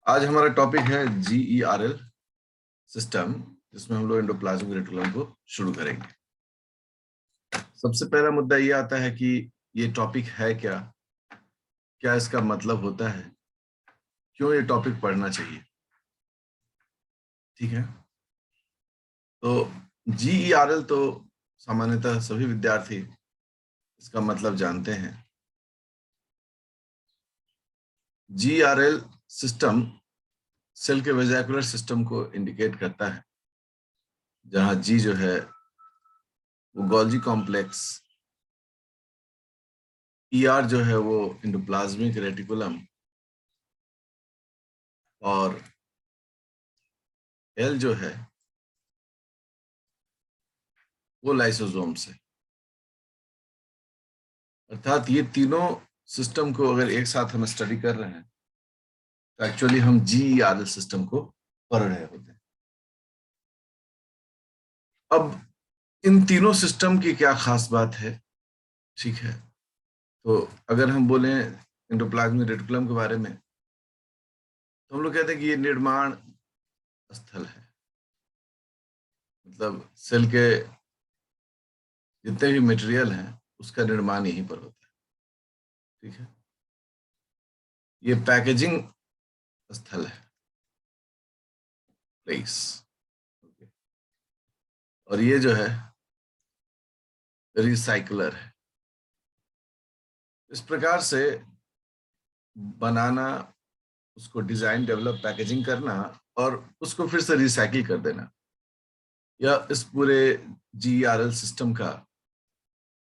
आज हमारा टॉपिक है GERL सिस्टम, जिसमें हम लोग एंडोप्लाज्मिक रेटिकुलम को शुरू करेंगे। सबसे पहला मुद्दा ये आता है कि ये टॉपिक है क्या, क्या इसका मतलब होता है, क्यों ये टॉपिक पढ़ना चाहिए। ठीक है, तो GERL तो सामान्यतः सभी विद्यार्थी इसका मतलब जानते हैं। GERL सिस्टम सेल के वेसिकुलर सिस्टम को इंडिकेट करता है, जहां G जो है वो गोल्जी कॉम्प्लेक्स, ER जो है वो एंडोप्लाज्मिक रेटिकुलम और L जो है वो लाइसोसोम्स है। अर्थात ये तीनों सिस्टम को अगर एक साथ हम स्टडी कर रहे हैं तो एक्चुअली हम GERL सिस्टम को पढ़ रहे होते हैं। अब इन तीनों सिस्टम की क्या खास बात है, ठीक है, तो अगर हम बोलें एंडोप्लाज्मिक रेटिकुलम के बारे में तो हम लोग कहते हैं कि ये निर्माण स्थल है। मतलब सेल के जितने भी मटेरियल हैं उसका निर्माण यहीं पर होता है। ठीक है, ये पैकेजिंग स्थल है, प्लेस। और ये जो है रिसाइकलर है। इस प्रकार से बनाना, उसको डिजाइन, डेवलप, पैकेजिंग करना और उसको फिर से रिसाइकिल कर देना, यह इस पूरे GERL सिस्टम का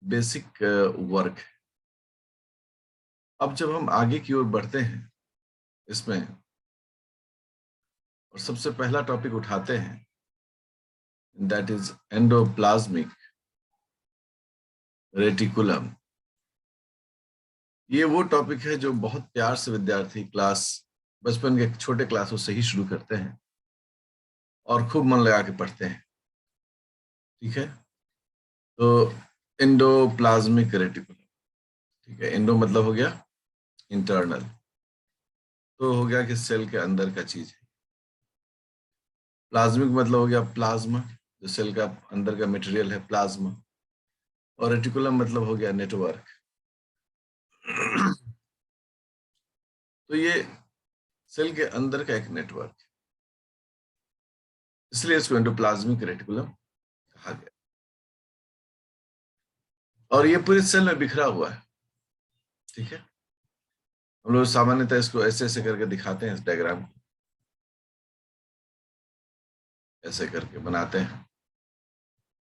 बेसिक वर्क है। अब जब हम आगे की ओर बढ़ते हैं इसमें और सबसे पहला टॉपिक उठाते हैं, दैट इज एंडोप्लाज्मिक रेटिकुलम। ये वो टॉपिक है जो बहुत प्यार से विद्यार्थी बचपन के छोटे क्लासों से ही शुरू करते हैं और खूब मन लगा के पढ़ते हैं। ठीक है, तो एंडोप्लाज्मिक रेटिकुलम, ठीक है, एंडो मतलब हो गया इंटरनल, तो हो गया कि सेल के अंदर का चीज है। प्लाज्मिक मतलब हो गया प्लाज्मा, जो सेल का अंदर का मटेरियल है, प्लाज्मा। और रेटिकुलम मतलब हो गया नेटवर्क। तो ये सेल के अंदर का एक नेटवर्क है, इसलिए इसको एंडोप्लाज्मिक रेटिकुलम कहा गया। और ये पूरे सेल में बिखरा हुआ है। ठीक है, हम लोग सामान्यतः इसको ऐसे ऐसे करके दिखाते हैं, इस डायग्राम को ऐसे करके बनाते हैं,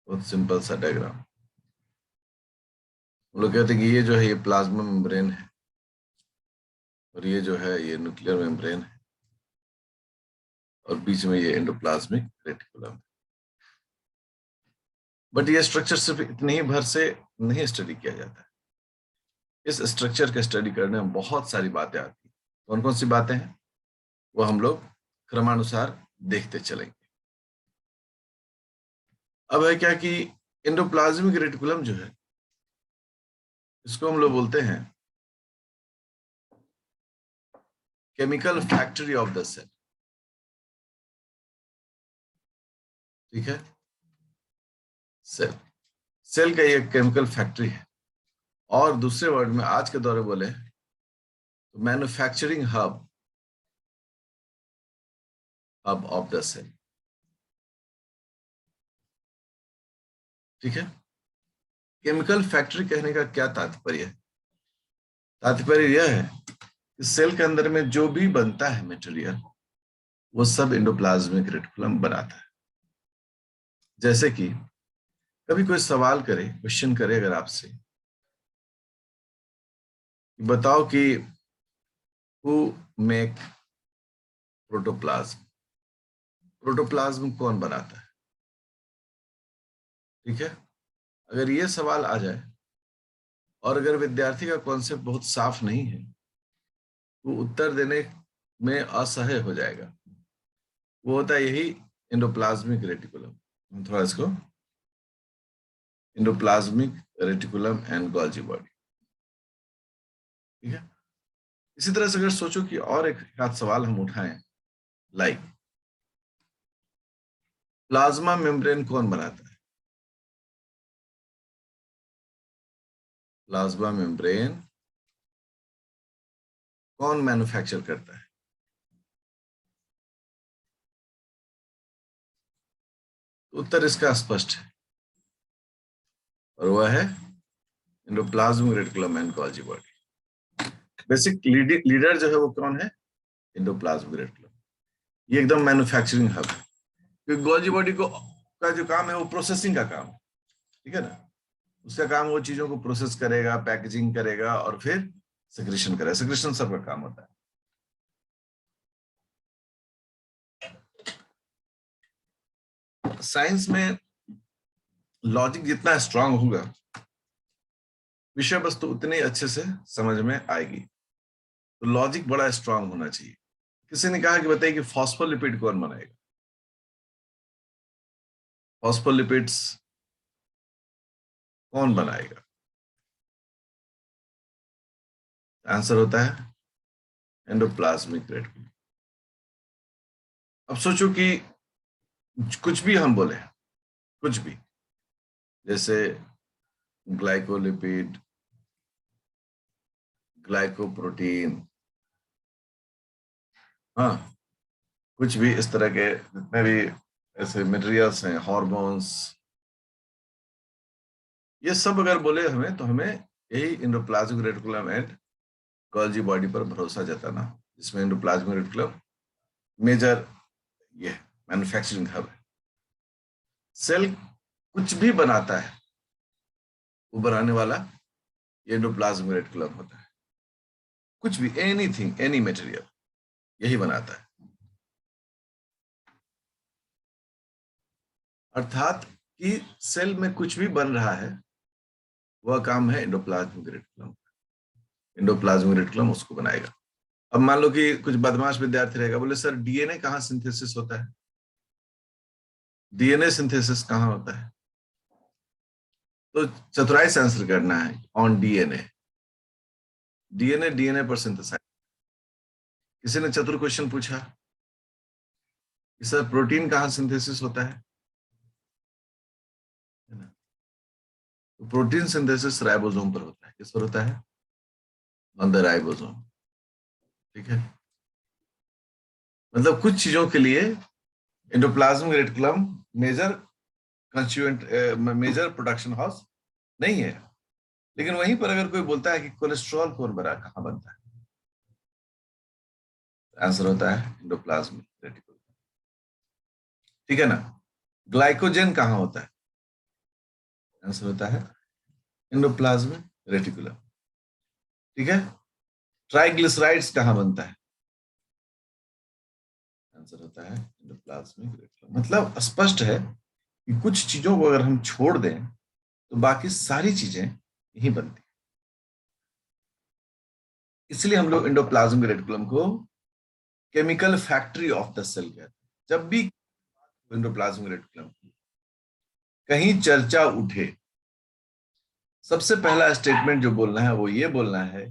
बहुत सिंपल सा डायग्राम। हम लोग कहते हैं कि ये जो है ये प्लाज्मा मेम्ब्रेन है और ये जो है ये न्यूक्लियर मेम्ब्रेन है और बीच में ये एंडोप्लाज्मिक रेटिकुलम है। बट ये स्ट्रक्चर सिर्फ इतने ही भर से नहीं स्टडी किया जाता है। इस स्ट्रक्चर का स्टडी करने में बहुत सारी बातें आती हैं। कौन कौन सी बातें हैं वो हम लोग क्रमानुसार देखते चलेंगे। अब है क्या कि एंडोप्लाज्मिक रेटिकुलम जो है इसको हम लोग बोलते हैं chemical factory of the cell. ठीक है, सेल सेल का ये केमिकल फैक्ट्री है, और दूसरे वर्ड में आज के दौरे बोले तो manufacturing hub of the cell. ठीक है, केमिकल फैक्ट्री कहने का क्या तात्पर्य है? तात्पर्य यह है कि सेल के अंदर में जो भी बनता है मटेरियल वो सब एंडोप्लाज्मिक रेटिकुलम बनाता है। जैसे कि कभी कोई सवाल करे, क्वेश्चन करे अगर आपसे, बताओ कि हु मेक प्रोटोप्लाज्म, प्रोटोप्लाज्म कौन बनाता है? ठीक है, अगर ये सवाल आ जाए और अगर विद्यार्थी का कॉन्सेप्ट बहुत साफ नहीं है तो उत्तर देने में असह्य हो जाएगा। वो होता है यही एंडोप्लाज्मिक रेटिकुलम। हम थोड़ा इसको endoplasmic reticulum and Golgi body. ठीक है, इसी तरह से अगर सोचो कि और एक आध सवाल हम उठाएं लाइक प्लाज्मा मेम्ब्रेन कौन बनाता है? प्लाज्मा मेम्ब्रेन कौन मैन्युफैक्चर करता है? तो उत्तर इसका स्पष्ट है, और वह है endoplasmic reticulum and Golgi body. Basic leader जो है वो कौन है? Endoplasmic reticulum. ये एकदम मैन्युफैक्चरिंग हब है, क्योंकि गोल्गी बॉडी को का जो काम है वो प्रोसेसिंग का काम है, ठीक है ना। उसका काम वो चीजों को प्रोसेस करेगा, पैकेजिंग करेगा और फिर सेक्रेशन करेगा। सेक्रेशन सबका काम होता है। साइंस में लॉजिक जितना स्ट्रांग होगा, विषय वस्तु उतनी अच्छे से समझ में आएगी। तो लॉजिक बड़ा स्ट्रांग होना चाहिए। किसी ने कहा कि बताइए कि फॉस्फोलिपिड कौन बनाएगा? फॉस्फोलिपिड्स कौन बनाएगा? आंसर होता है एंडोप्लाज्मिक रेटिकुलम। अब सोचो कि कुछ भी हम बोले, कुछ भी, जैसे ग्लाइकोलिपिड, ग्लाइकोप्रोटीन, हाँ, कुछ भी इस तरह के जितने भी ऐसे मटेरियल्स हैं, हार्मोन्स, ये सब अगर बोले हमें, तो हमें यही endoplasmic reticulum and Golgi body पर भरोसा जताना, जिसमें एंडोप्लाज्मिक रेटिकुलम मेजर ये मैन्युफैक्चरिंग हब है। सेल कुछ भी बनाता है, वो बनाने वाला ये एंडोप्लाज्मिक रेटिकुलम होता है। कुछ भी, एनीथिंग, एनी मटेरियल, यही बनाता है। अर्थात कि सेल में कुछ भी बन रहा है, वह काम है एंडोप्लाज्मिक रेटिकुलम। एंडोप्लाज्मिक रेटिकुलम उसको बनाएगा। अब मान लो कि कुछ बदमाश विद्यार्थी रहेगा, बोले सर डीएनए कहाँ सिंथेसिस होता है? डीएनए सिंथेसिस कहाँ होता है? तो चतुराई से आंसर करना है ऑन डीएनए। डीएनए डीएनए पर सिंथेसाइज। किसी ने चतुर क्वेश्चन पूछा कि सर प्रोटीन कहाँ सिंथेसिस होता है ना? तो प्रोटीन सिंथेसिस राइबोसोम पर होता है। किस पर होता है? On the ribosome. ठीक है, मतलब कुछ चीजों के लिए endoplasmic reticulum major constituent, major production house नहीं है। लेकिन वहीं पर अगर कोई बोलता है कि कोलेस्ट्रॉल कौन बना, कहाँ बनता है, आंसर होता है एंडोप्लाज्मिक रेटिकुलम। ठीक है ना। ग्लाइकोजन कहाँ होता है? आंसर होता है एंडोप्लाज्मिक रेटिकुलम। ठीक है। ट्राइग्लिसराइड्स कहाँ बनता है? आंसर होता है एंडोप्लाज्मिक रेटिकुलम। मतलब स्पष्ट है कि कुछ चीजों को अगर हम छोड़ दें, तो बाकी सारी चीजें यही बनती। इसलिए हम लोग एंडोप्लाज्मिक रेटिकुलम को chemical factory of the cell कहते हैं। जब भी एंडोप्लाज्मिक रेटिकुलम की कहीं चर्चा उठे, सबसे पहला स्टेटमेंट जो बोलना है वो ये बोलना है,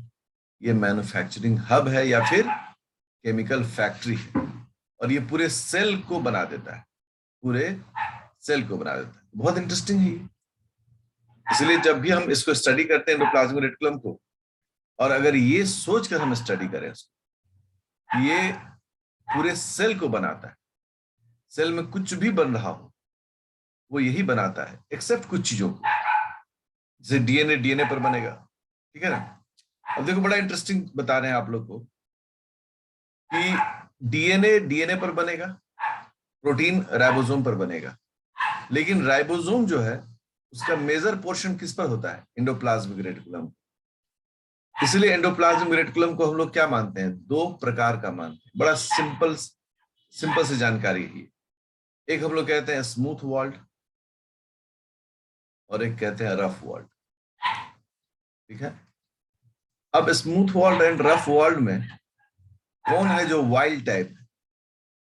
ये मैन्युफैक्चरिंग हब है या फिर केमिकल फैक्ट्री है, और ये पूरे सेल को बना देता है, पूरे सेल को बना देता है। बहुत इंटरेस्टिंग है ये। इसलिए जब भी हम इसको स्टडी करते हैं एंडोप्लाज्मिक रेटिकुलम को, और अगर ये सोचकर हम स्टडी करें इसको, ये पूरे सेल को बनाता है, सेल में कुछ भी बन रहा हो वो यही बनाता है, एक्सेप्ट कुछ चीजों को। जैसे डीएनए डीएनए पर बनेगा, ठीक है ना। अब देखो बड़ा इंटरेस्टिंग बता रहे हैं आप लोग को कि डीएनए डीएनए पर बनेगा, प्रोटीन राइबोसोम पर बनेगा, लेकिन राइबोसोम जो है उसका मेजर पोर्शन किस पर होता है? Endoplasmic reticulum. इसलिए एंडोप्लाज्मिक रेटिकुलम को हम लोग क्या मानते हैं? दो प्रकार का मानते हैं। बड़ा सिंपल सिंपल सी जानकारी है। एक हम लोग कहते हैं स्मूथ वॉल्ड, और एक कहते हैं रफ वॉल्ड। ठीक है। अब smooth walled and rough walled में कौन है जो वाइल्ड टाइप है,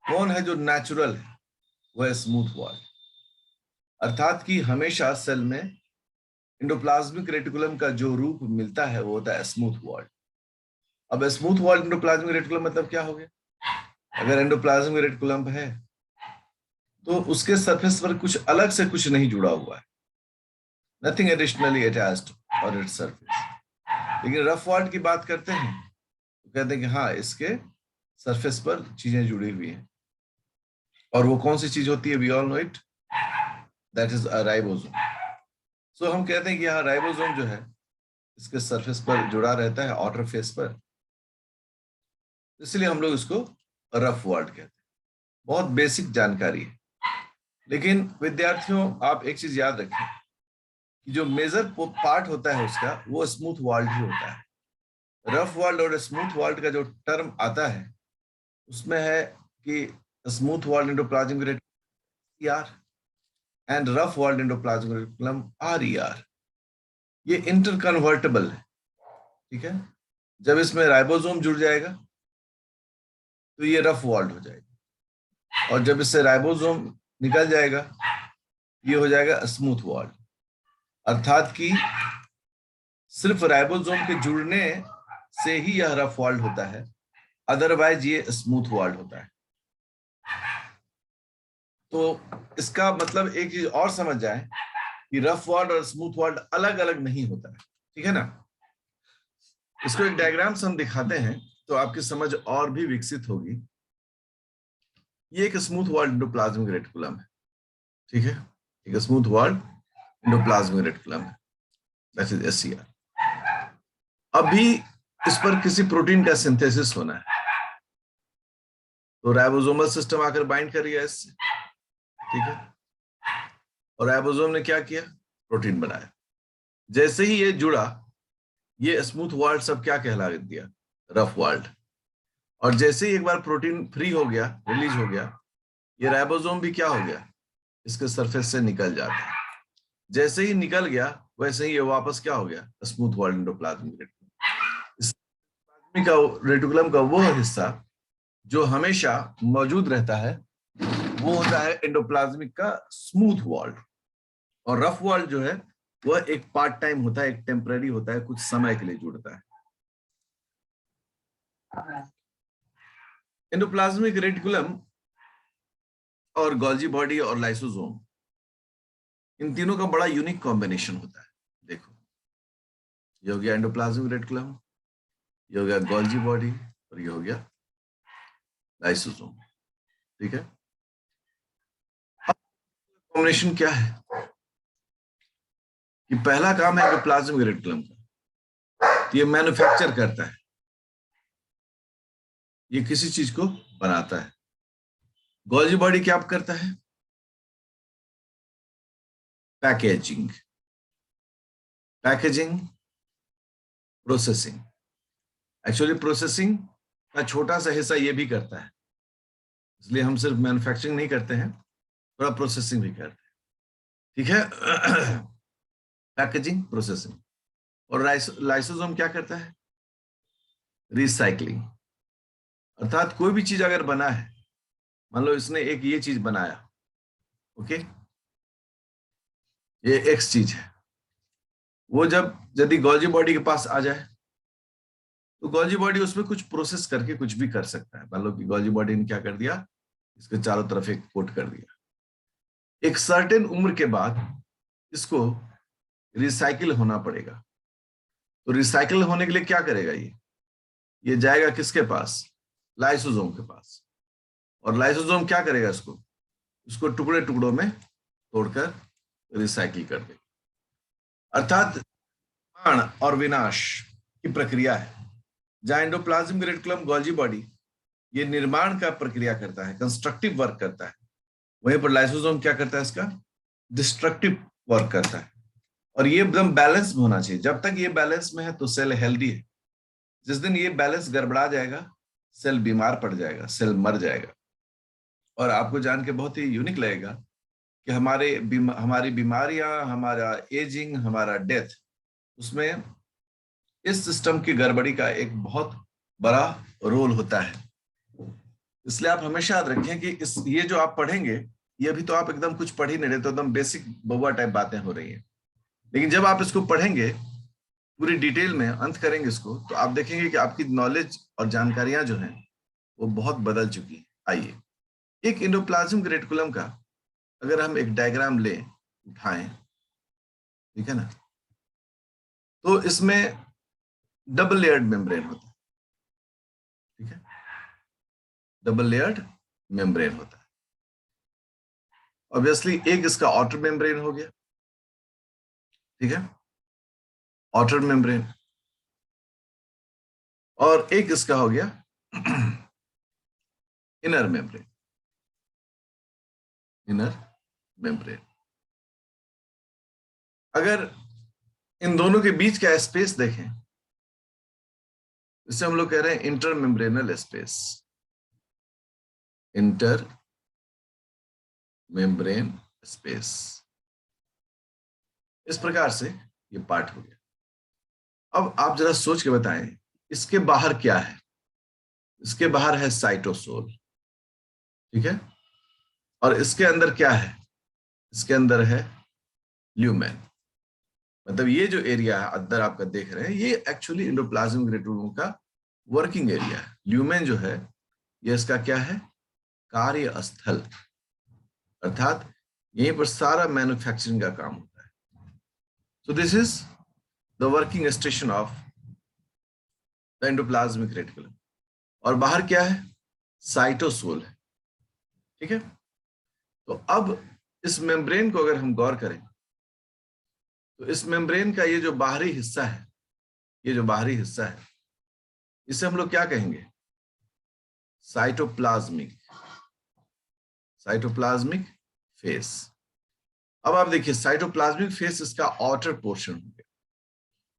कौन है जो नेचुरल है? वह स्मूथ वॉल्ड। अर्थात कि हमेशा सेल में एंडोप्लाज्मिक रेटिकुलम का जो रूप मिलता है वो होता है स्मूथ वॉल्ड। अब स्मूथ वॉल्ड एंडोप्लाज्मिक रेटिकुलम मतलब क्या हो गया? अगर एंडोप्लाज्मिक रेटिकुलम है तो उसके सरफेस पर कुछ अलग से कुछ नहीं जुड़ा हुआ है, नथिंग एडिशनली अटैच्ड और इट्स सरफेस। लेकिन रफ वॉल्ट की बात करते हैं तो कहते हैं कि हाँ, इसके सरफेस पर चीजें जुड़ी हुई हैं। और वो कौन सी चीज होती है? We all know it, that is a ribosome. So हम कहते हैं कि यहाँ राइबोसोम जो है इसके सरफेस पर जुड़ा रहता है, आउटर फेस पर, इसलिए हम लोग इसको रफ वॉल्ट कहते हैं। बहुत बेसिक जानकारी है, लेकिन विद्यार्थियों आप एक चीज याद रखें कि जो मेजर पार्ट होता है उसका वो स्मूथ वॉल्ट ही होता है। रफ वॉल्ट और स्मूथ वॉल्ट का जो टर्म आता है उसमें है कि smooth walled endoplasmic reticulum and rough walled endoplasmic reticulum RER। ये इंटर कन्वर्टेबल है, ठीक है। जब इसमें राइबोसोम जुड़ जाएगा तो ये रफ वॉल्ट हो जाएगा, और जब इससे राइबोसोम निकल जाएगा ये हो जाएगा स्मूथ वॉल्ट। अर्थात कि सिर्फ राइबोसोम के जुड़ने से ही यह रफ वॉल्ट होता है, अदरवाइज ये स्मूथ वॉल्ट होता है। तो इसका मतलब एक चीज और समझ जाए कि रफ वॉल्ट और स्मूथ वॉल्ट अलग अलग नहीं होता है, ठीक है ना। इसको एक डायग्राम से हम दिखाते हैं तो आपकी समझ और भी विकसित होगी। ये एक स्मूथ वॉल्ट एंडोप्लाज्मिक रेटिकुलम है, ठीक है। एक स्मूथ वॉल्ट एंडोप्लाज्मिक रेटिकुलम है, दैट इज SCR। अभी इस पर किसी प्रोटीन का सिंथेसिस होना है, तो राइबोसोमल सिस्टम आकर बाइंड कर गया इससे, ठीक है। और राइबोसोम ने क्या किया? प्रोटीन बनाया। जैसे ही ये जुड़ा ये स्मूथ वॉल्ट सब क्या कहला दिया? Rough walled. और जैसे ही एक बार प्रोटीन फ्री हो गया, रिलीज हो गया, ये राइबोसोम भी क्या हो गया? इसके सरफेस से निकल जाता है। जैसे ही निकल गया वैसे ही ये वापस क्या हो गया? Smooth walled endoplasmic reticulum. का रेटिकुलम का वो हिस्सा जो हमेशा मौजूद रहता है वो होता है एंडोप्लाज्मिक का स्मूथ वॉल्ट। और रफ वॉल्ट जो है वह एक पार्ट टाइम होता है, एक टेम्पररी होता है, कुछ समय के लिए जुड़ता है। एंडोप्लाज्मिक रेटिकुलम और गोल्जी बॉडी और लाइसोसोम, इन तीनों का बड़ा यूनिक कॉम्बिनेशन होता है। देखो, ये हो गया एंडोप्लाज्मिक रेटिकुलम, ये हो गया गोल्जी बॉडी, और ये हो गया लाइसोसोम, ठीक है। कॉम्बिनेशन क्या है कि पहला काम है एंडोप्लाज्मिक रेटिकुलम का, ये मैन्युफैक्चर करता है, ये किसी चीज को बनाता है। गोल्जी बॉडी क्या करता है? Packaging, packaging, processing. Actually processing का छोटा सा हिस्सा ये भी करता है, इसलिए हम सिर्फ मैन्युफैक्चरिंग नहीं करते हैं, थोड़ा प्रोसेसिंग भी करते हैं, ठीक है। Packaging, processing. और लाइसोसोम क्या करता है? रिसाइकलिंग। अर्थात कोई भी चीज अगर बना है, मान लो इसने एक ये चीज बनाया, ओके, ये एक्स चीज है, वो जब यदि गोल्जी बॉडी के पास आ जाए तो गोल्जी बॉडी उसमें कुछ प्रोसेस करके कुछ भी कर सकता है। मान लो कि गोल्जी बॉडी ने क्या कर दिया, इसके चारों तरफ एक कोट कर दिया। एक सर्टेन उम्र के बाद इसको रिसाइकिल होना पड़ेगा। तो रिसाइकिल होने के लिए क्या करेगा? ये जाएगा किसके पास? लाइसोसोम के पास। और लाइसोसोम क्या करेगा? इसको टुकड़े टुकड़ों में तोड़कर रिसाइकिल कर देगा। अर्थात निर्माण और विनाश की प्रक्रिया है। जहां एंडोप्लाज्मिक रेटिकुलम, गोल्जी बॉडी ये निर्माण का प्रक्रिया करता है, कंस्ट्रक्टिव वर्क करता है, वहीं पर लाइसोसोम क्या करता है? इसका डिस्ट्रक्टिव वर्क करता है। और ये एकदम बैलेंस में होना चाहिए। जब तक ये बैलेंस में है तो सेल हेल्दी है। जिस दिन ये बैलेंस गड़बड़ा जाएगा सेल बीमार पड़ जाएगा, सेल मर जाएगा। और आपको जान के बहुत ही यूनिक लगेगा कि हमारी बीमारियां, हमारा एजिंग, हमारा डेथ, उसमें इस सिस्टम की गड़बड़ी का एक बहुत बड़ा रोल होता है। इसलिए आप हमेशा याद रखें कि ये जो आप पढ़ेंगे, ये अभी तो आप एकदम कुछ पढ़ ही नहीं रहे, तो एकदम बेसिक बउआ टाइप बातें हो रही हैं। लेकिन जब आप इसको पढ़ेंगे पूरी डिटेल में, अंत करेंगे इसको, तो आप देखेंगे कि आपकी नॉलेज और जानकारियां जो हैं वो बहुत बदल चुकी हैं। आइए एक एंडोप्लाज्मिक रेटिकुलम का अगर हम एक डायग्राम लें, उठाएं, ठीक है ना, तो इसमें डबल लेयर्ड मेम्ब्रेन होता है, ठीक है, डबल लेयर्ड मेम्ब्रेन होता है। ऑब्वियसली एक इसका आउटर मेम्ब्रेन हो गया, ठीक है, आउटर मेम्ब्रेन, और एक इसका हो गया इनर मेम्ब्रेन, इनर मेम्ब्रेन। अगर इन दोनों के बीच का स्पेस देखें, इसे हम लोग कह रहे हैं inter membranal space, inter membrane space. इस प्रकार से ये पार्ट हो गया। अब आप जरा सोच के बताएं, इसके बाहर क्या है? इसके बाहर है साइटोसोल, ठीक है, और इसके अंदर क्या है? इसके अंदर है ल्यूमेन। मतलब ये जो एरिया है अंदर आपका देख रहे हैं, ये एक्चुअली एंडोप्लाज्मिक रेटिकुलम का वर्किंग एरिया है। ल्यूमेन जो है ये इसका क्या है? कार्य स्थल, अर्थात यहीं पर सारा मैन्युफैक्चरिंग का काम होता है। So this is the working station of the endoplasmic reticulum. और बाहर क्या है? साइटोसोल है, ठीक है। तो अब इस मेम्ब्रेन को अगर हम गौर करें, तो इस मेम्ब्रेन का ये जो बाहरी हिस्सा है, ये जो बाहरी हिस्सा है, इसे हम लोग क्या कहेंगे? Cytoplasmic, cytoplasmic face. अब आप देखिए, साइटोप्लाज्मिक फेस इसका आउटर पोर्शन हो गया,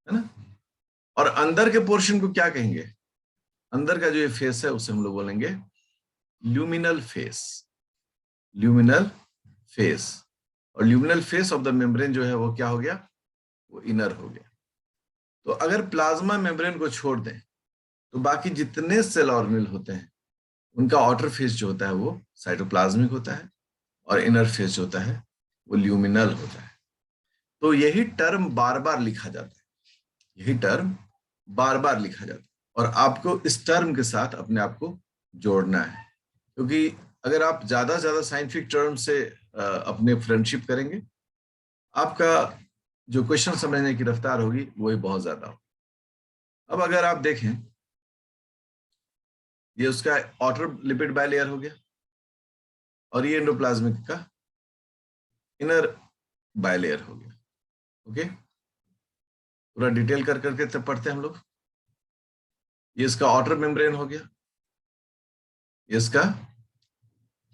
है ना, और अंदर के पोर्शन को क्या कहेंगे? अंदर का जो ये फेस है उसे हम लोग बोलेंगे ल्यूमिनल फेस, ल्यूमिनल फेस। और luminal face of the membrane जो है वो क्या हो गया? वो इनर हो गया। तो अगर प्लाज्मा मेम्ब्रेन को छोड़ दें तो बाकी जितने सेल ऑर्गेनेल होते हैं उनका आउटर फेस जो होता है वो साइटोप्लाज्मिक होता है, और इनर फेस जो होता है वो ल्यूमिनल होता है। तो यही टर्म बार बार लिखा जाता है, यही टर्म बार बार लिखा जाता है, और आपको इस टर्म के साथ अपने आप को जोड़ना है। क्योंकि अगर आप ज्यादा ज्यादा साइंटिफिक टर्म से अपने फ्रेंडशिप करेंगे, आपका जो क्वेश्चन समझने की रफ्तार होगी वो ही बहुत ज्यादा होगी। अब अगर आप देखें, ये उसका आउटर लिपिड बाइलेयर हो गया, और ये एंडोप्लाज्मिक का इनर बाइलेयर हो गया। ओके, पूरा डिटेल कर करके तब पढ़ते हैं हम लोग। ये इसका आउटर मेम्ब्रेन हो गया, ये इसका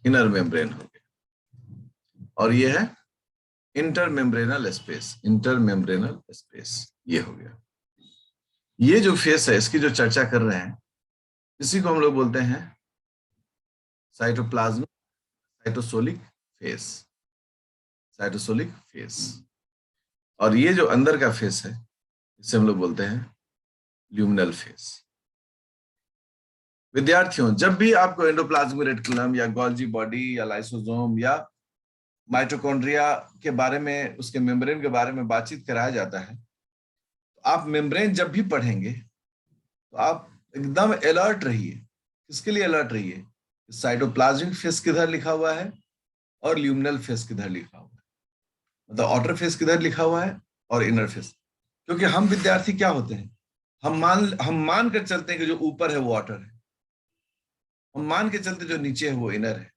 इनर मेम्ब्रेन हो गया, और ये है inter membranal space, inter membranal space, ये हो गया। ये जो फेस है, इसकी जो चर्चा कर रहे हैं, इसी को हम लोग बोलते हैं cytoplasmic cytosolic face, cytosolic face. और ये जो अंदर का फेस है, इसे हम लोग बोलते हैं ल्यूमिनल फेस। विद्यार्थियों, जब भी आपको एंडोप्लाज्मिक रेटिकुलम या गोल्जी बॉडी या लाइसोसोम या माइटोकॉन्ड्रिया के बारे में, उसके मेम्ब्रेन के बारे में बातचीत कराया जाता है, तो आप मेम्ब्रेन जब भी पढ़ेंगे तो आप एकदम अलर्ट रहिए। किसके लिए अलर्ट रहिए? साइटोप्लाज्मिक फेस किधर लिखा हुआ है और ल्यूमिनल फेस किधर लिखा हुआ है, मतलब आउटर फेस किधर लिखा हुआ है और इनर फेस। क्योंकि हम विद्यार्थी क्या होते हैं, हम मान कर चलते हैं कि जो ऊपर है वो आउटर है, हम मान के चलते जो नीचे है वो इनर है।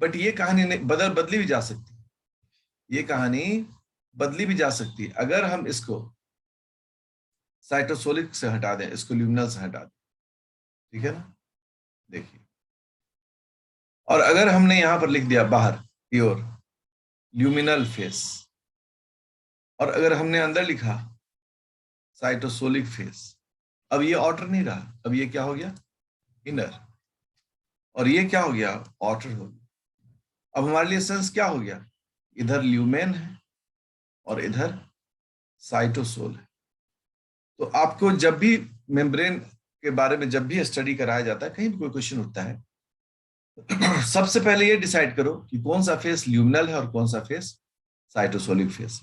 बट ये कहानी बदली भी जा सकती है, ये कहानी बदली भी जा सकती है अगर हम इसको साइटोसोलिक से हटा दें, इसको ल्यूमिनल से हटा दें, ठीक है ना। देखिए, और अगर हमने यहां पर लिख दिया बाहर प्योर ल्यूमिनल फेस, और अगर हमने अंदर लिखा साइटोसोलिक फेस, अब ये आउटर नहीं रहा, अब ये क्या हो गया? इनर। और ये क्या हो गया? आउटर हो गया। अब हमारे लिए सेंस क्या हो गया? इधर ल्यूमेन है और इधर साइटोसोल है। तो आपको जब भी मेम्ब्रेन के बारे में जब भी स्टडी कराया जाता है, कहीं भी कोई क्वेश्चन उठता है, सबसे पहले ये डिसाइड करो कि कौन सा फेस ल्यूमिनल है और कौन सा फेस साइटोसोलिक फेस।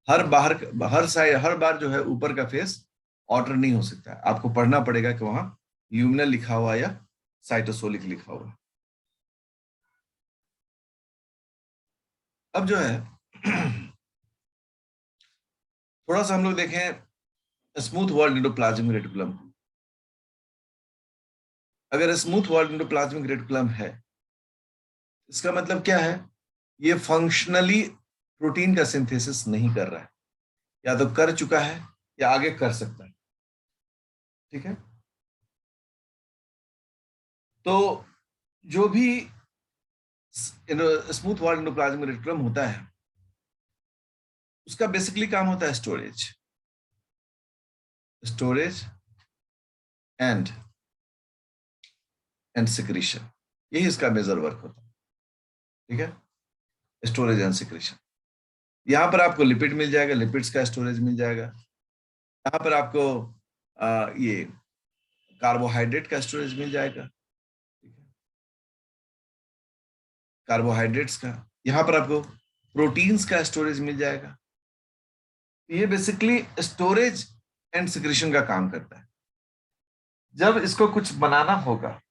हर बार जो है ऊपर का फेस आउटर नहीं हो सकता है, आपको पढ़ना पड़ेगा कि वहां ल्यूमिनल लिखा हुआ या साइटोसोलिक लिखा हुआ है। अब जो है थोड़ा सा हम लोग देखें स्मूथ वॉल्ड एंडोप्लाज्मिक रेटिकुलम। अगर स्मूथ वॉल्ड एंडोप्लाज्मिक रेटिकुलम है, इसका मतलब क्या है? ये फंक्शनली प्रोटीन का सिंथेसिस नहीं कर रहा है, या तो कर चुका है या आगे कर सकता है। ठीक है, तो जो भी स्मूथ वॉल्ड एंडोप्लाज्मिक रेटिकुलम होता है, उसका बेसिकली काम होता है स्टोरेज, स्टोरेज एंड सिक्रीशन। यही इसका मेजर वर्क होता है। ठीक है, स्टोरेज एंड सिक्रीशन। यहां पर आपको लिपिड मिल जाएगा, लिपिड्स का स्टोरेज मिल जाएगा। यहां पर आपको ये कार्बोहाइड्रेट का स्टोरेज मिल जाएगा, कार्बोहाइड्रेट्स का। यहां पर आपको प्रोटीन्स का स्टोरेज मिल जाएगा। ये बेसिकली स्टोरेज एंड सिक्रीशन का काम करता है। जब इसको कुछ बनाना होगा,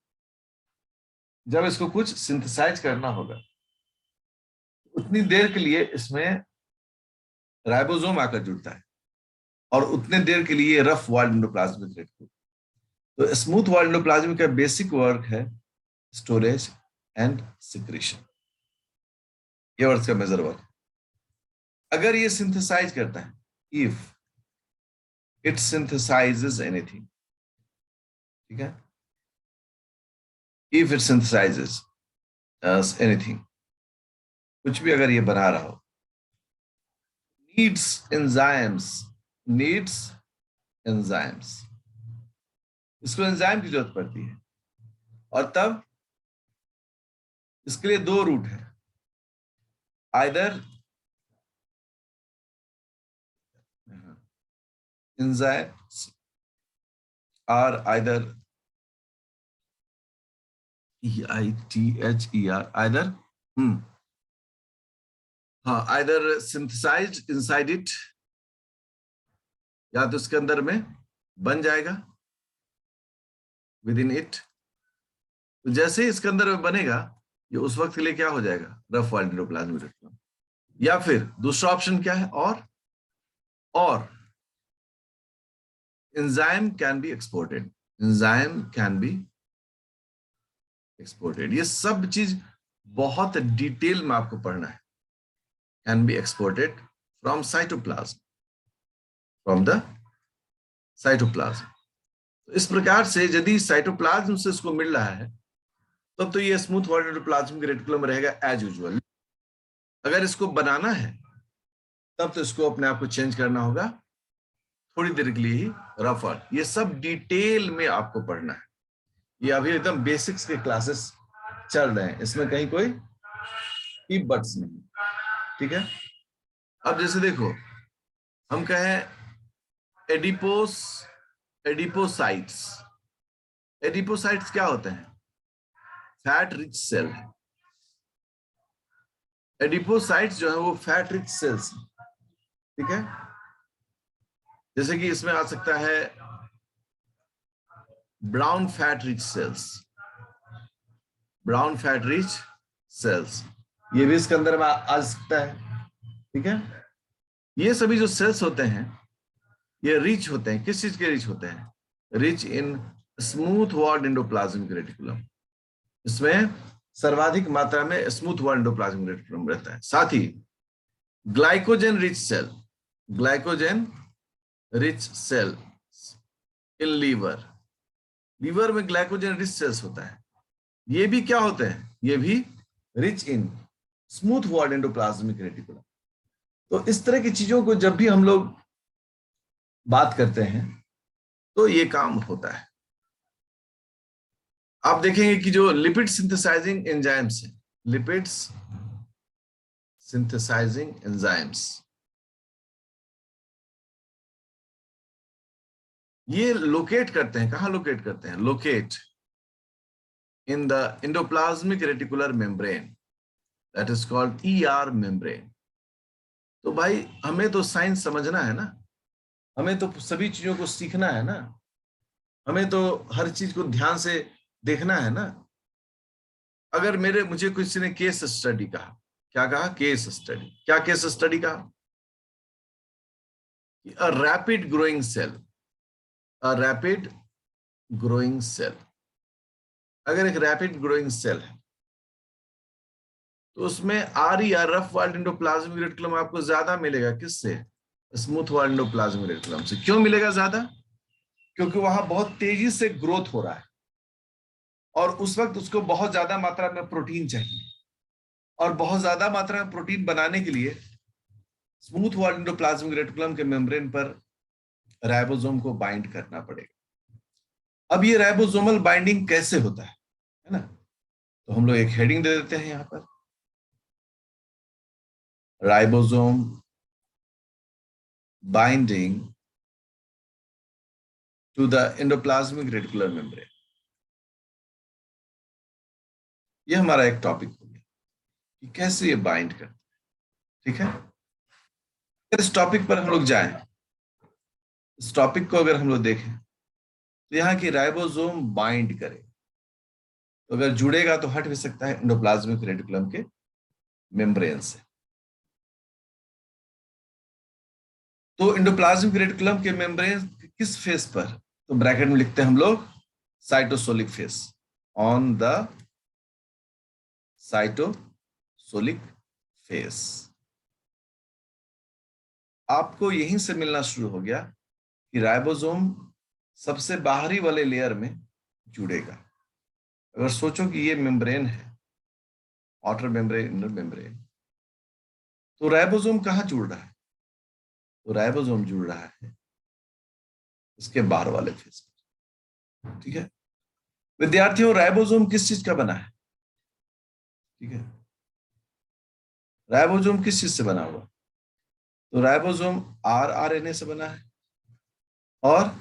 जब इसको कुछ सिंथेसाइज करना होगा, उतनी देर के लिए इसमें राइबोसोम आकर जुड़ता है, और उतने देर के लिए रफ वॉल्ड एंडोप्लाज्मिक रेटिकुलम। तो स्मूथ वॉल्ड एंडोप्लाज्मिक का बेसिक वर्क है स्टोरेज एंड सिक्रीशन। ये वर्क का मेजर वर्क। अगर ये सिंथेसाइज करता है, इफ इट सिंथेसाइजेस एनीथिंग, ठीक है, इफ इट सिंथेसाइजेस एनीथिंग, कुछ भी अगर ये बना रहा हो, नीड्स एंजाइम्स, नीड्स एंजाइम्स, इसको एंजाइम की जरूरत पड़ती है। और तब इसके लिए दो रूट है, either enzymes are either EITHER, either हाँ, either synthesized inside it, या तो इसके अंदर में बन जाएगा विद इन इट। तो जैसे ही इसके अंदर में बनेगा, ये उस वक्त के लिए क्या हो जाएगा? Rough walled endoplasmic reticulum. या फिर दूसरा ऑप्शन क्या है? और enzyme can be exported, enzyme can be exported. ये सब चीज बहुत डिटेल में आपको पढ़ना है। Can be exported from cytoplasm, from the cytoplasm. तो इस प्रकार से यदि साइटोप्लाज्म से इसको मिल रहा है, तब तो ये स्मूथ वॉल्ड एंडोप्लाज्मिक रेटिकुलम रहेगा एज यूजुअल। अगर इसको बनाना है, तब तो इसको अपने आप को चेंज करना होगा, थोड़ी देर के लिए ही रफ वॉल्ड। ये सब डिटेल में आपको पढ़ना है। ये अभी एकदम बेसिक्स के क्लासेस चल रहे हैं, इसमें कहीं कोई ई बट्स नहीं। ठीक है, अब जैसे देखो, हम कहें एडिपोसाइट्स। एडिपोसाइट्स क्या होते हैं? Fat rich cell. एडिपोसाइट्स जो है वो फैट रिच सेल्स। ठीक है, जैसे कि इसमें आ सकता है brown fat rich cells, brown fat rich cells, ये भी इसके अंदर में आ सकता है। ठीक है, ये सभी जो सेल्स होते हैं, ये रिच होते हैं। किस चीज के रिच होते हैं? Rich in smooth walled endoplasmic reticulum. इसमें सर्वाधिक मात्रा में स्मूथ वॉल्ड एंडोप्लाज्मिक रेटिकुलम रहता है। साथ ही glycogen rich cell, glycogen rich cell in liver, liver में ग्लाइकोजन रिच सेल्स होता है। ये भी क्या होते हैं? ये भी rich in smooth walled endoplasmic reticulum. तो इस तरह की चीजों को जब भी हम लोग बात करते हैं, तो ये काम होता है। आप देखेंगे कि जो लिपिड सिंथेसाइजिंग एंजाइम्स है, लिपिड्स सिंथेसाइजिंग एंजाइम्स, ये लोकेट करते हैं। कहां लोकेट करते हैं? Locate in the endoplasmic reticular membrane, that is called ER membrane. तो भाई हमें तो साइंस समझना है ना, हमें तो सभी चीजों को सीखना है ना, हमें तो हर चीज को ध्यान से देखना है ना। अगर मुझे किसी ने केस स्टडी कहा, क्या कहा? Case study. क्या केस स्टडी कहा? A rapid growing cell, a rapid growing cell. अगर एक रैपिड ग्रोइंग सेल है तो उसमें आर या रफ वाल्ड एंडोप्लाज्मिक रेटिकुलम आपको ज्यादा मिलेगा। किससे? स्मूथ वाल्ड एंडोप्लाज्मिक रेटिकुलम से। क्यों मिलेगा ज्यादा? क्योंकि वहां बहुत तेजी से ग्रोथ हो रहा है और उस वक्त उसको बहुत ज्यादा मात्रा में प्रोटीन चाहिए, और बहुत ज्यादा मात्रा में प्रोटीन बनाने के लिए स्मूथ वॉल एंडोप्लाज्मिक रेटिकुलम के मेम्ब्रेन पर राइबोसोम को बाइंड करना पड़ेगा। अब ये राइबोसोमल बाइंडिंग कैसे होता है ना? तो हम लोग एक हेडिंग दे देते हैं यहां पर, ribosome binding to the endoplasmic reticular membrane. ये हमारा एक टॉपिक हो गया कि कैसे ये बाइंड करते हैं। ठीक है, इस टॉपिक पर हम लोग जाएं, इस टॉपिक को अगर हम लोग देखें तो यहाँ की राइबोसोम बाइंड करे, तो अगर जुड़ेगा तो हट भी सकता है एंडोप्लाज्मिक रेटिकुलम के मेम्ब्रेन से। तो एंडोप्लाज्मिक रेटिकुलम के मेम्ब्रेन किस फेस पर? तो ब्रैकेट में लिखते हैं हम लोग cytosolic face, on the cytosolic face. आपको यहीं से मिलना शुरू हो गया कि राइबोसोम सबसे बाहरी वाले लेयर में जुड़ेगा। अगर सोचो कि ये मेम्ब्रेन है, आउटर मेम्ब्रेन, इनर मेम्ब्रेन, तो राइबोसोम कहाँ जुड़ रहा है? तो राइबोसोम जुड़ रहा है इसके बाहर वाले फेस पर। ठीक है विद्यार्थियों, राइबोसोम किस चीज का बना है? ठीक है, राइबोसोम किस चीज से बना हुआ? तो राइबोसोम आरएनए से बना है और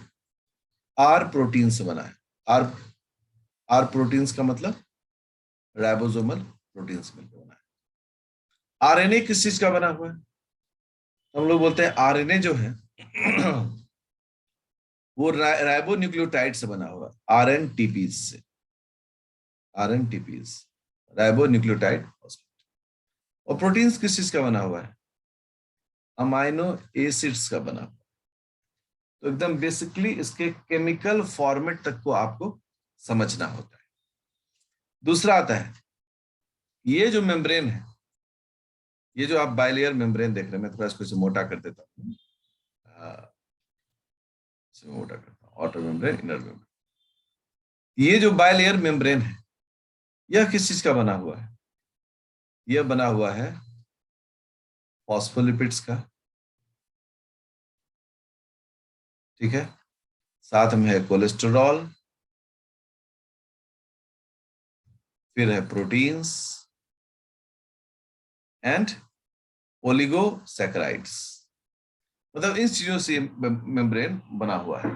आर प्रोटीन से बना है। आर आर प्रोटीन्स का मतलब राइबोसोमल प्रोटीन से मिलकर बना है। आरएनए किस चीज का बना हुआ है? हम लोग बोलते हैं आरएनए जो है वो राइबो न्यूक्लियोटाइड से बना हुआ है, आरएनटीपीज से, आरएनटीपीज, राइबो न्यूक्लियोटाइड। और प्रोटीन्स किस चीज का बना हुआ है? अमाइनो एसिड्स का बना हुआ है। तो एकदम बेसिकली इसके केमिकल फॉर्मेट तक को आपको समझना होता है। दूसरा आता है, ये जो मेम्ब्रेन है, ये जो आप बाइलेयर मेम्ब्रेन देख रहे हैं, मैं थोड़ा इसको इसे मोटा कर देता हूँ, इसे मोटा करता हूँ, आउटर मेम्ब्रेन, इनर मेम्ब्रेन। ये जो बाइलेयर मेम्ब्रेन है, यह किस चीज का बना हुआ है? यह बना हुआ है फॉस्फोलिपिड्स का। ठीक है, साथ में है कोलेस्टेरॉल, फिर है प्रोटीन्स एंड ओलिगोसैकेराइड्स। मतलब इन चीजों से मेम्ब्रेन बना हुआ है।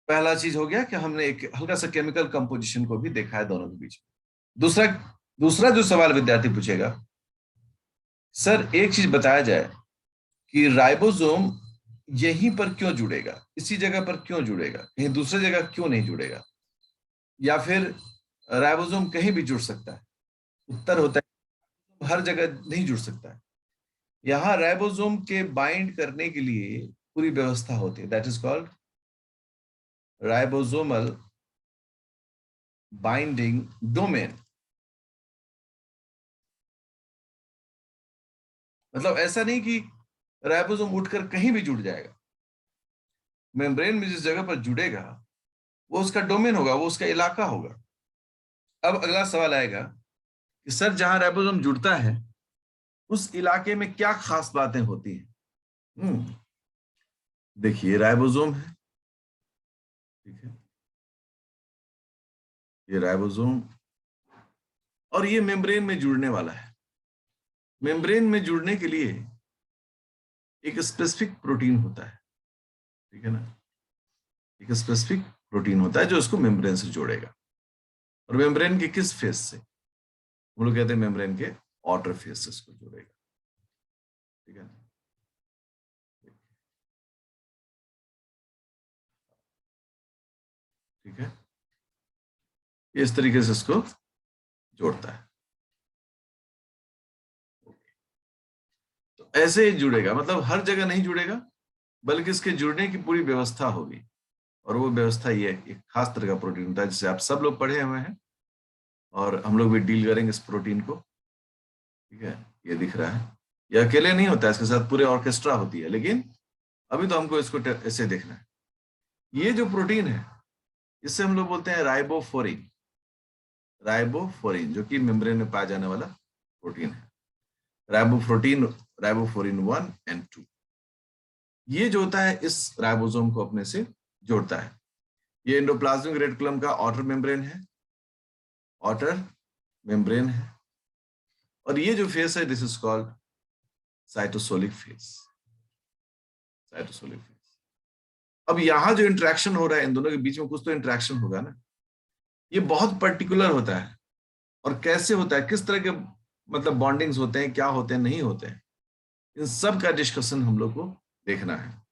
पहला चीज हो गया कि हमने एक हल्का सा केमिकल कंपोजिशन को भी देखा है दोनों के बीच में। दूसरा दूसरा जो सवाल विद्यार्थी पूछेगा, सर एक चीज बताया जाए कि राइबोसोम यहीं पर क्यों जुड़ेगा, इसी जगह पर क्यों जुड़ेगा, कहीं दूसरी जगह क्यों नहीं जुड़ेगा, या फिर राइबोसोम कहीं भी जुड़ सकता है? उत्तर होता है हर जगह नहीं जुड़ सकता है। यहाँ राइबोसोम के बाइंड करने के लिए पूरी व्यवस्था होती है, that is called ribosomal binding domain. मतलब ऐसा नहीं कि राइबोसोम उठकर कहीं भी जुड़ जाएगा। मेम्ब्रेन में जिस जगह पर जुड़ेगा वो उसका डोमेन होगा, वो उसका इलाका होगा। अब अगला सवाल आएगा कि सर जहां राइबोसोम जुड़ता है उस इलाके में क्या खास बातें होती हैं? देखिए राइबोसोम है, ठीक है, ये राइबोसोम, और ये मेम्ब्रेन में जुड़ने वाला है। मेम्ब्रेन में जुड़ने के लिए एक स्पेसिफिक प्रोटीन होता है, ठीक है ना, एक स्पेसिफिक प्रोटीन होता है जो उसको मेम्ब्रेन से जोड़ेगा। और मेम्ब्रेन के किस फेस से? हम लोग कहते हैं मेम्ब्रेन के आउटर फेस से इसको जोड़ेगा। ठीक है, ठीक है। ये इस तरीके से इसको जोड़ता है। तो ऐसे ही जुड़ेगा, मतलब हर जगह नहीं जुड़ेगा, बल्कि इसके जुड़ने की पूरी व्यवस्था होगी। और वो व्यवस्था ये एक खास तरह का प्रोटीन होता है जिसे आप सब लोग पढ़े हुए हैं, और हम लोग भी डील करेंगे इस प्रोटीन को। ठीक है, ये दिख रहा है, ये अकेले नहीं होता है, इसके साथ पूरे ऑर्केस्ट्रा होती है, लेकिन अभी तो हमको इसको ऐसे देखना है। ये जो प्रोटीन है इससे हम लोग बोलते हैं राइबोफ्लोरिन। राइबोफ्लोरिन जो कि मेम्ब्रेन में पाया जाने वाला प्रोटीन है। राइबोफ्लोरिन, राइबोफ्लोरिन 1 एंड 2, ये जो होता है इस राइबोसोम को अपने से जोड़ता है। ये एंडोप्लाज्मिक रेटिकुलम का आउटर मेम्ब्रेन है, आउटर मेम्ब्रेन है। और ये जो फेस है this is called cytosolic face, cytosolic face. अब यहां जो इंटरेक्शन हो रहा है इन दोनों के बीच में कुछ तो इंटरेक्शन होगा ना, ये बहुत पर्टिकुलर होता है। और कैसे होता है, किस तरह के मतलब बॉन्डिंग्स होते हैं, क्या होते हैं, नहीं होते हैं, इन सब का डिस्कशन हम लोग को देखना है।